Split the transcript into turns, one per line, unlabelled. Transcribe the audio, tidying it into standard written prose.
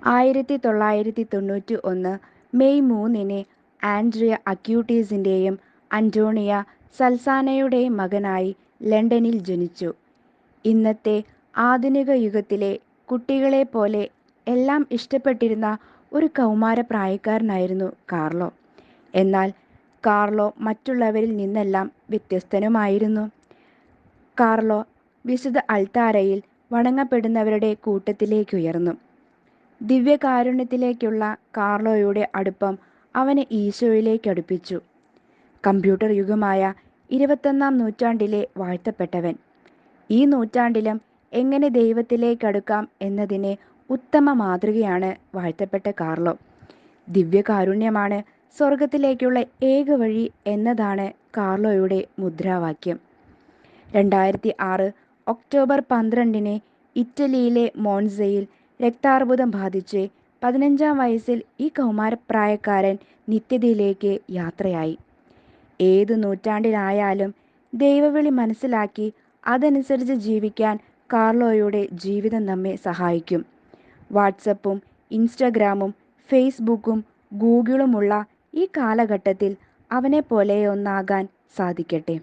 1991 May 3-ന് Andrea അക്യൂട്ടീസിൻ്റെയും Antonia സൽസാനയുടെയും മകനായി ലണ്ടനിൽ ജനിച്ചു. ഇന്നത്തെ ആധുനിക യുഗത്തിലെ കുട്ടികളെപ്പോലെ എല്ലാം ഇഷ്ടപ്പെട്ടിരുന്ന ഒരു കൗമാരപ്രായക്കാരനായിരുന്നു കാർലോ. എന്നാൽ കാർലോ മറ്റുള്ളവരിൽ നിന്നെല്ലാം വ്യത്യസ്തനുമായിരുന്നു. കാർലോ വിശുദ്ധ അൾത്താരയിൽ വണങ്ങപ്പെടുന്നവരുടെ കൂട്ടത്തിലേക്കുയർന്നു. ദിവ്യകാരുണ്യത്തിലേക്കുള്ള കാർലോയുടെ അടുപ്പം അവനെ ഈശോയിലേക്കടുപ്പിച്ചു. കമ്പ്യൂട്ടർ യുഗമായ 21-ാം നൂറ്റാണ്ടിലെ വാഴ്ത്തപ്പെട്ടവൻ. ഈ നൂറ്റാണ്ടിലും എങ്ങനെ ദൈവത്തിലേക്കടുക്കാം എന്നതിന് ഉത്തമ മാതൃകയാണ് വാഴ്ത്തപ്പെട്ട കാർലോ. ദിവ്യകാരുണ്യമാണ് സ്വർഗത്തിലേക്കുള്ള ഏക വഴി എന്നതാണ് കാർലോയുടെ മുദ്രാവാക്യം. 2006 ഒക്ടോബർ 12-ന് ഇറ്റലിയിലെ മോൺസയിൽ രക്താർബുദം ബാധിച്ച് 15-ാം വയസ്സിൽ ഈ കൗമാരപ്രായക്കാരൻ നിത്യതയിലേക്ക് യാത്രയായി. ഏതു നൂറ്റാണ്ടിലായാലും ദൈവവിളി മനസ്സിലാക്കി അതനുസരിച്ച് ജീവിക്കാൻ കാർലോയുടെ ജീവിതം നമ്മെ സഹായിക്കും. വാട്സപ്പും ഇൻസ്റ്റഗ്രാമും ഫേസ്ബുക്കും ഗൂഗിളുമുള്ള ഈ കാലഘട്ടത്തിൽ അവനെപ്പോലെയൊന്നാകാൻ സാധിക്കട്ടെ.